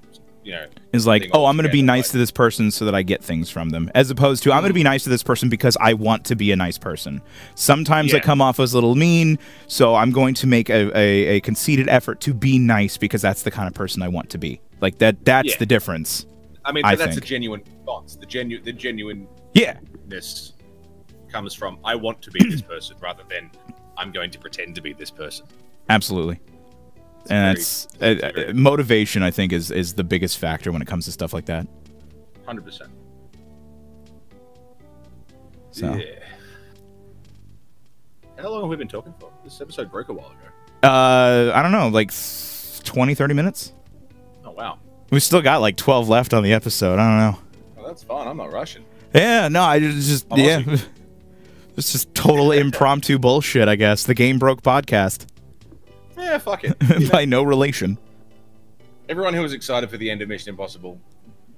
is like, oh, I'm going to be nice to this person so that I get things from them, as opposed to I'm going to be nice to this person because I want to be a nice person. Sometimes I come off as a little mean, so I'm going to make a conceited effort to be nice because that's the kind of person I want to be. Like that's the difference. I mean, that's a genuine response. The genuineness comes from I want to be this person rather than I'm going to pretend to be this person. Absolutely. And that's motivation, I think, is the biggest factor when it comes to stuff like that. 100%. So. Yeah. How long have we been talking for? This episode broke a while ago. I don't know, like 20, 30 minutes? Oh, wow. We still got like 12 left on the episode. I don't know. Well, that's fine. I'm not rushing. Yeah, no, I just, it's just total impromptu bullshit, I guess. The Game Broke podcast. Yeah, fuck it. By no relation. Everyone who was excited for the end of Mission Impossible,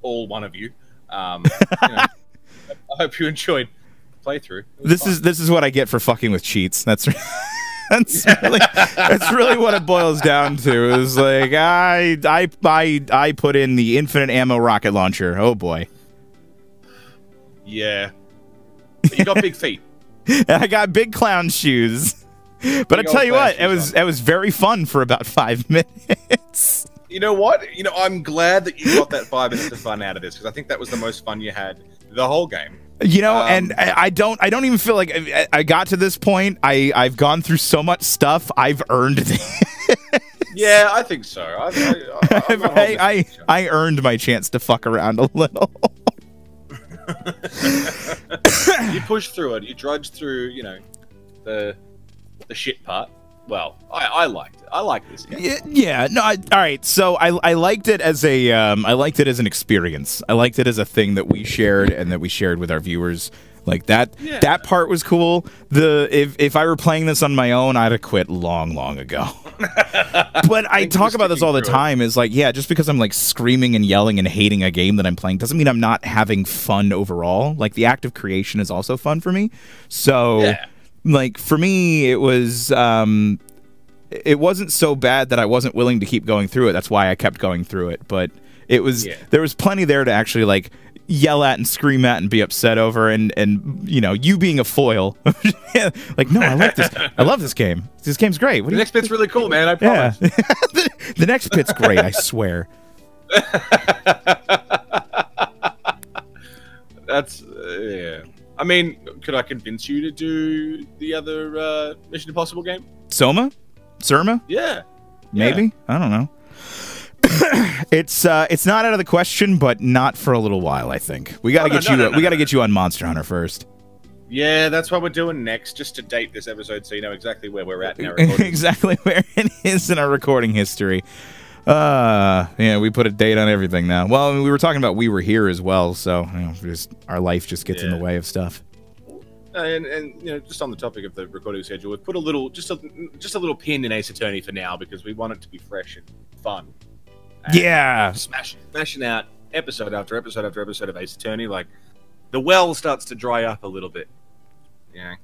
all one of you, I hope you enjoyed the playthrough. This is what I get for fucking with cheats. That's really what it boils down to. Is like I put in the infinite ammo rocket launcher. Oh boy. Yeah. But you got big feet. I got big clown shoes. But I tell you what, it was very fun for about 5 minutes. You know what? I'm glad that you got that 5 minutes of fun out of this, because I think that was the most fun you had the whole game. And I don't even feel like I got to this point. I've gone through so much stuff. I've earned this. Yeah, I think so. I earned my chance to fuck around a little. You pushed through it. You drudged through, the shit part. Well, I liked it. I like this game. Yeah. No. All right. So I liked it as an experience. I liked it as a thing that we shared and that we shared with our viewers. Like that. Yeah. That part was cool. If I were playing this on my own, I'd have quit long ago. But I talk about this all the time. Is like, just because I'm like screaming and yelling and hating a game that I'm playing doesn't mean I'm not having fun overall. Like the act of creation is also fun for me. So. Yeah. Like for me, it wasn't so bad that I wasn't willing to keep going through it. That's why I kept going through it. But It was there was plenty there to actually like yell at and scream at and be upset over, and you know, you being a foil. Like, no, I like this. I love this game. This game's great. The next bit's really cool, man. I promise. Yeah. The next bit's great. I swear. That's yeah. I mean, could I convince you to do the other Mission Impossible game? Surma? Yeah. Maybe? Yeah. I don't know. It's not out of the question, but not for a little while, I think. We gotta get you on Monster Hunter first. Yeah, that's what we're doing next, just to date this episode so you know exactly where we're at in our recording. Exactly where it is in our recording history. Yeah, we put a date on everything now. Well, I mean, we were talking about We Were Here as well, so you know, just our life just gets in the way of stuff. And you know, just on the topic of the recording schedule, we've put a little just a little pin in Ace Attorney for now because we want it to be fresh and fun. And yeah, smashing out episode after episode after episode of Ace Attorney, like the well starts to dry up a little bit. Yeah,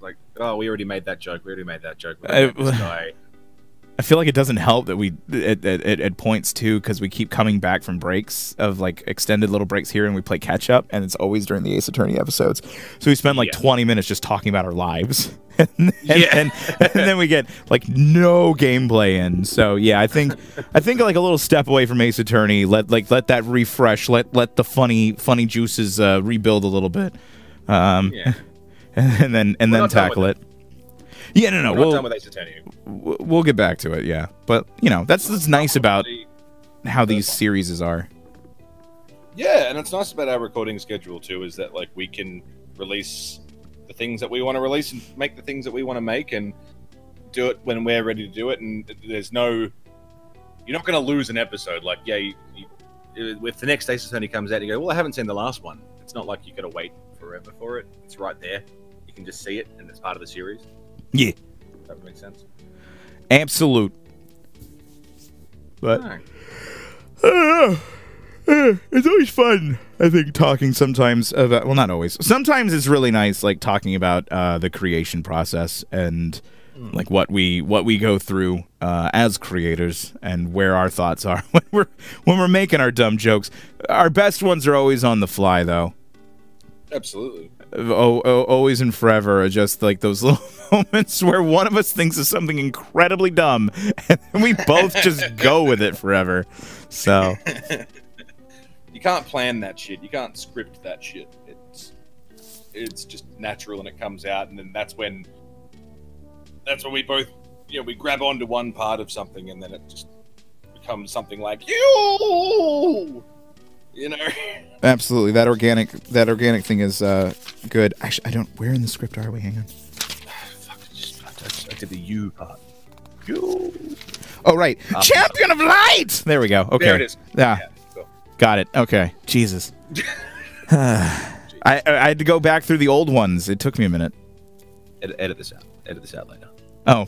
like, oh, we already made that joke. I feel like it doesn't help that we at points too, because we keep coming back from breaks of like extended little breaks here, and we play catch up, and it's always during the Ace Attorney episodes. So we spend like 20 minutes just talking about our lives, and then we get like no gameplay in. So yeah, I think like a little step away from Ace Attorney, let that refresh, let the funny juices rebuild a little bit, and then tackle it. Yeah, no. We're not done with Ace Attorney. We'll get back to it, yeah. But, you know, that's what's nice about how these series are. Yeah, and it's nice about our recording schedule, too, is that, like, we can release the things that we want to release and make the things that we want to make and do it when we're ready to do it. And there's no... You're not going to lose an episode. Like, yeah, if the next Ace Attorney comes out, you go, well, I haven't seen the last one. It's not like you got to wait forever for it. It's right there. You can just see it, and it's part of the series. Yeah. That makes sense. Absolute. But it's always fun, I think, talking sometimes about, well, not always. Sometimes it's really nice, like, talking about the creation process and like what we go through as creators and where our thoughts are when we're making our dumb jokes. Our best ones are always on the fly, though. Absolutely. Always and forever are just like those little moments where one of us thinks of something incredibly dumb and we both just go with it forever. So you can't plan that shit. You can't script that shit. It's just natural and it comes out, and then that's when we both, you know, we grab onto one part of something and then it just becomes something like you know. Absolutely, that organic thing is good. Actually, I don't. Where in the script are we? Hang on. Fuck, I did the you part. You. Oh right, Champion of Light. There we go. Okay. There it is. Yeah. Cool. Got it. Okay. Jesus. I had to go back through the old ones. It took me a minute. Edit this out. Edit this out later. Oh.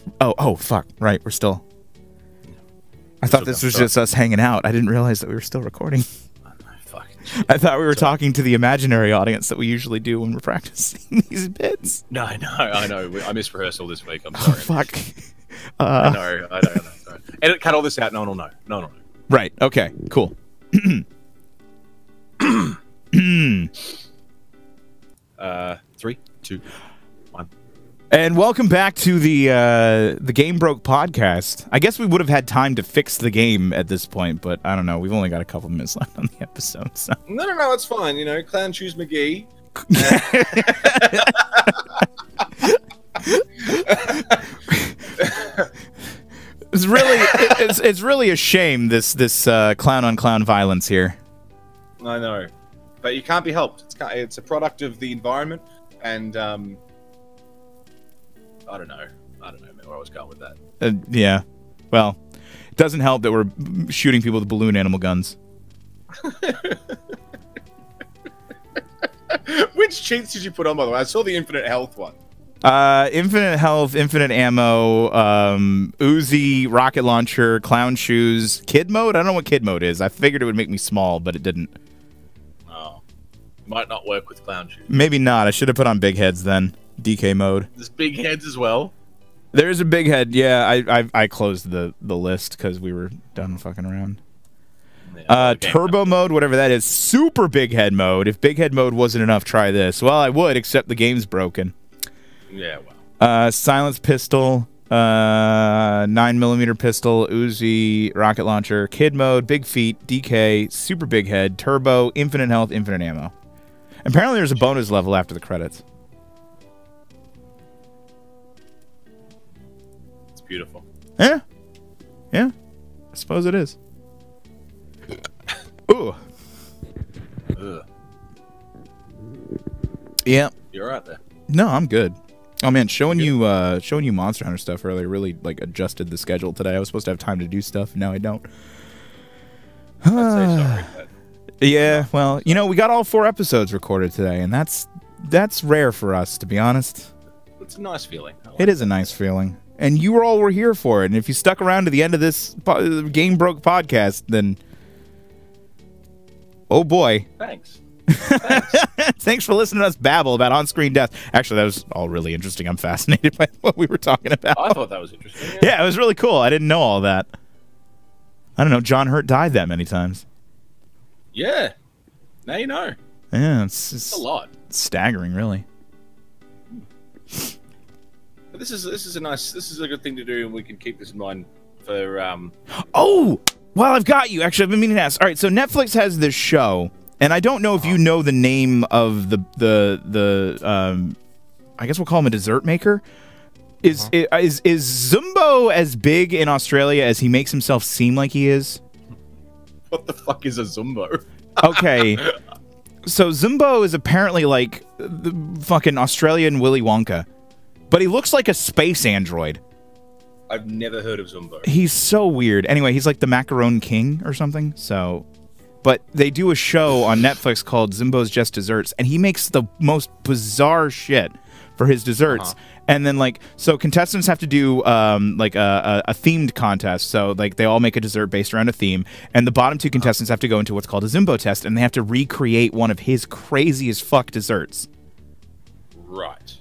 Fuck. Right. We're still. I thought this was just us hanging out. I didn't realize that we were still recording. I thought we were talking to the imaginary audience that we usually do when we're practicing these bits. No, I know. I missed rehearsal this week. I'm sorry. Oh, fuck. I know. Sorry. Edit, cut all this out. No one will know. No one will know. Right. Okay. Cool. 3, 2, 1. And welcome back to the Game Broke podcast. I guess we would have had time to fix the game at this point, but I don't know. We've only got a couple minutes left on the episode. So. No, it's fine. You know, Clown Shoes McGee. It's really a shame this clown on clown violence here. I know, but you can't be helped. It's a product of the environment, and I don't know, man, where I was going with that. Yeah. Well, it doesn't help that we're shooting people with balloon animal guns. Which cheats did you put on, by the way? I saw the infinite health one. Infinite health, infinite ammo, Uzi, rocket launcher, clown shoes, kid mode? I don't know what kid mode is. I figured it would make me small, but it didn't. Oh. Might not work with clown shoes. Maybe not. I should have put on big heads then. DK mode. There's big heads as well. There's a big head. Yeah, I closed the list because we were done fucking around. Yeah. Turbo mode, whatever that is. Super big head mode. If big head mode wasn't enough, try this. Well, I would, except the game's broken. Yeah, well. Silence pistol, 9mm pistol, Uzi, rocket launcher, kid mode, big feet, DK, super big head, turbo, infinite health, infinite ammo. Apparently there's a bonus level after the credits. It's beautiful. Yeah. Yeah. I suppose it is. Ooh. Ugh. Yeah. You're right there. No, I'm good. Oh man, showing you Monster Hunter stuff earlier really like adjusted the schedule today. I was supposed to have time to do stuff, now I don't. I'd say sorry. But Yeah, well, you know, we got all 4 episodes recorded today, and that's rare for us, to be honest. it's a nice feeling. It is a nice feeling. And you all were here for it. And if you stuck around to the end of this Game Broke podcast, then oh boy. Thanks. Thanks for listening to us babble about on-screen death. Actually, that was all really interesting. I'm fascinated by what we were talking about. I thought that was interesting. Yeah, it was really cool. I didn't know all that. I don't know. John Hurt died that many times. Yeah. Now you know. Yeah, it's a lot. It's staggering, really. But this is a good thing to do, and we can keep this in mind for Oh, well, I've got you. Actually, I've been meaning to ask. All right, so Netflix has this show, and I don't know if you know the name of the I guess we'll call him a dessert maker. Is Zumbo as big in Australia as he makes himself seem like he is? What the fuck is a Zumbo? Okay. So Zumbo is apparently like the fucking Australian Willy Wonka. But he looks like a space android. I've never heard of Zumbo. He's so weird. Anyway, he's like the Macaron King or something. So, but they do a show on Netflix called Zumbo's Just Desserts, and he makes the most bizarre shit for his desserts. And then, like, so contestants have to do like a themed contest. So, like, they all make a dessert based around a theme, and the bottom 2 contestants have to go into what's called a Zumbo test, and they have to recreate one of his crazy as fuck desserts.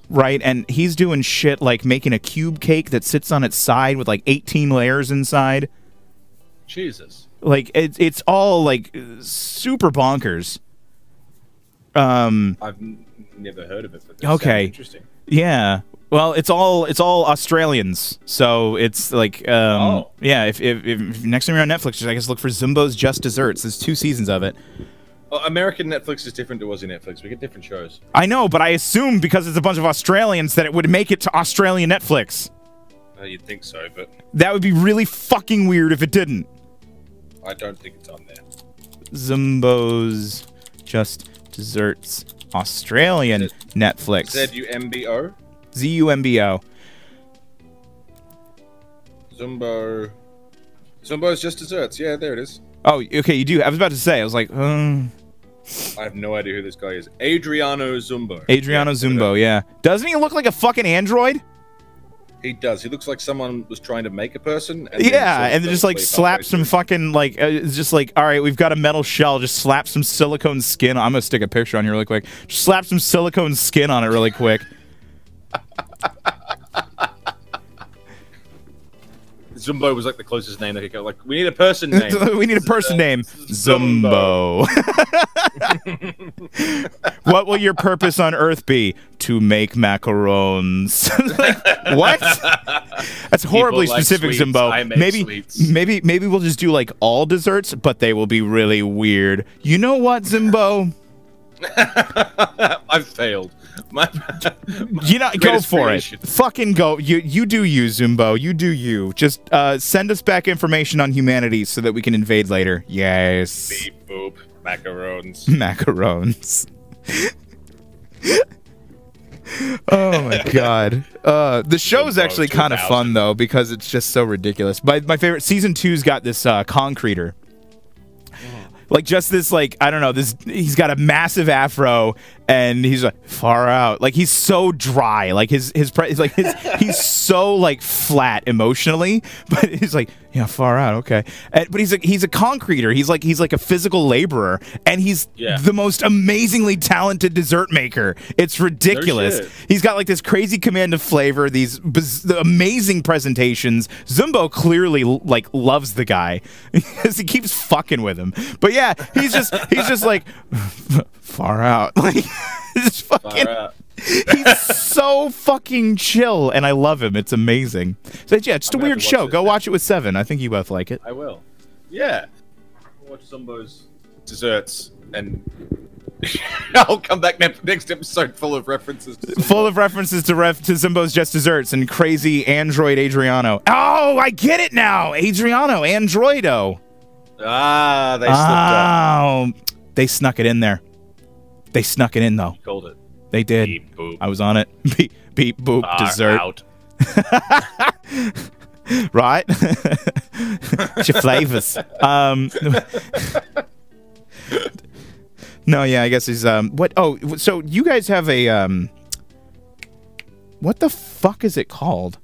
Right, and he's doing shit like making a cube cake that sits on its side with like 18 layers inside. Jesus. Like it's all like super bonkers. I've never heard of it. But okay. Interesting. Yeah. Well, it's all Australians, so it's like yeah. If next time you're on Netflix, just I guess look for Zumbo's Just Desserts. There's 2 seasons of it. Well, American Netflix is different to Aussie Netflix. We get different shows. I know, but I assume because it's a bunch of Australians that it would make it to Australian Netflix. You'd think so, but that would be really fucking weird if it didn't. I don't think it's on there. Zumbo's Just Desserts Australian Netflix. Z-U-M-B-O? Z-U-M-B-O. Zumbo's Just Desserts. Yeah, there it is. Oh, okay, you do. I was about to say, I was like, I have no idea who this guy is. Adriano Zumbo. Adriano Zumbo, yeah. Doesn't he look like a fucking android? He does. He looks like someone was trying to make a person. And and then just like slap some fucking like, it's just like, all right, we've got a metal shell. Just slap some silicone skin. I'm gonna stick a picture on here really quick. Just slap some silicone skin on it really quick. Zumbo was like the closest name they could go. Like, we need a person name. We need a person name. Zumbo. What will your purpose on Earth be? To make macarons. Like, what? That's horribly specific, sweets. Zumbo. Maybe we'll just do like all desserts, but they will be really weird. You know what, Zumbo? I've failed. You know, go for it. Fucking go. You do you, Zumbo. You do you. Just send us back information on humanity so that we can invade later. Yes. Beep boop. Macarons. Macarons. Oh my god. The show is actually kind of fun though because it's just so ridiculous. My favorite season 2's got this concreter. Like just this, like I don't know, this. He's got a massive afro, and he's like far out. Like he's so dry. Like he's so like flat emotionally. But he's like, Yeah, far out. Okay, but he's a concreter. He's like a physical laborer, and he's the most amazingly talented dessert maker. It's ridiculous. No shit. He's got like this crazy command of flavor, these amazing presentations. Zumbo clearly like loves the guy because he keeps fucking with him. But yeah, he's just like far out. Like just fucking. Far out. He's so fucking chill, and I love him. It's amazing. So yeah, it's just a weird show. Go watch it with Seven. I think you both like it. I will. Yeah. I'll watch Zumbo's desserts, and I'll come back next episode full of references. Full of references to Zumbo's Just Desserts and crazy Android Adriano. Oh, I get it now. Adriano, Androido. Ah, they slipped up. They snuck it in there. They snuck it in though. You called it. They did. Beep, boop. I was on it. Beep, beep boop, dessert. Out. Right? It's your flavors. No, yeah, I guess he's what? Oh, so you guys have a what the fuck is it called?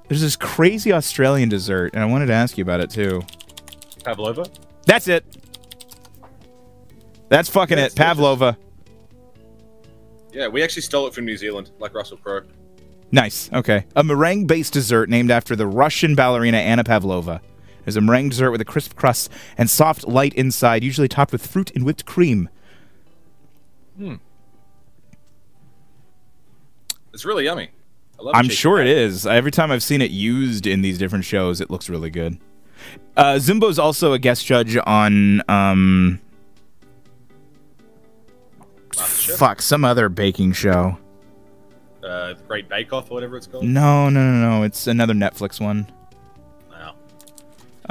There's this crazy Australian dessert, and I wanted to ask you about it too. Pavlova? That's it. That's fucking it. Pavlova. Yeah, we actually stole it from New Zealand, like Russell Crowe. Nice. Okay. A meringue-based dessert named after the Russian ballerina Anna Pavlova. It's a meringue dessert with a crisp crust and soft, light inside, usually topped with fruit and whipped cream. It's really yummy. I love I'm sure it is. Every time I've seen it used in these different shows, it looks really good. Zumbo's also a guest judge on fuck, some other baking show. The Great Bake Off or whatever it's called? No. It's another Netflix one. Wow.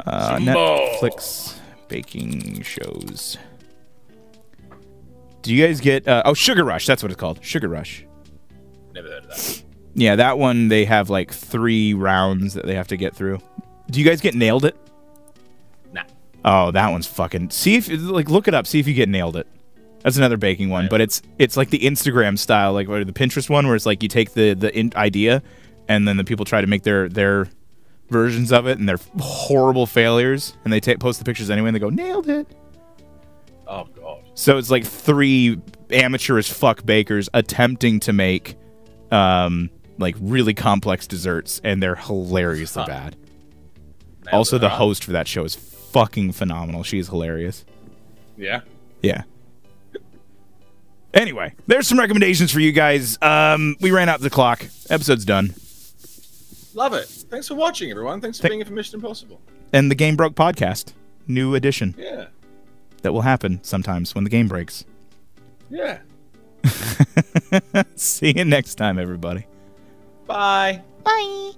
Netflix baking shows. Do you guys get... oh, Sugar Rush. That's what it's called. Sugar Rush. Never heard of that. Yeah, that one, they have like 3 rounds that they have to get through. Do you guys get Nailed It? Nah. Oh, that one's fucking... See if... Like, look it up. See if you get Nailed It. That's another baking one, but it's like the Instagram style, like or the Pinterest one, where it's like you take the idea, and then the people try to make their versions of it, and they're horrible failures, and they post the pictures anyway, and they go, nailed it. Oh, God. So it's like 3 amateur as fuck bakers attempting to make like really complex desserts, and they're hilariously bad. Also, the host for that show is fucking phenomenal. She's hilarious. Yeah? Yeah. Anyway, there's some recommendations for you guys. We ran out the clock. Episode's done. Love it. Thanks for watching, everyone. Thanks for being here for Mission Impossible. And the Game Broke podcast. New edition. Yeah. That will happen sometimes when the game breaks. Yeah. See you next time, everybody. Bye. Bye.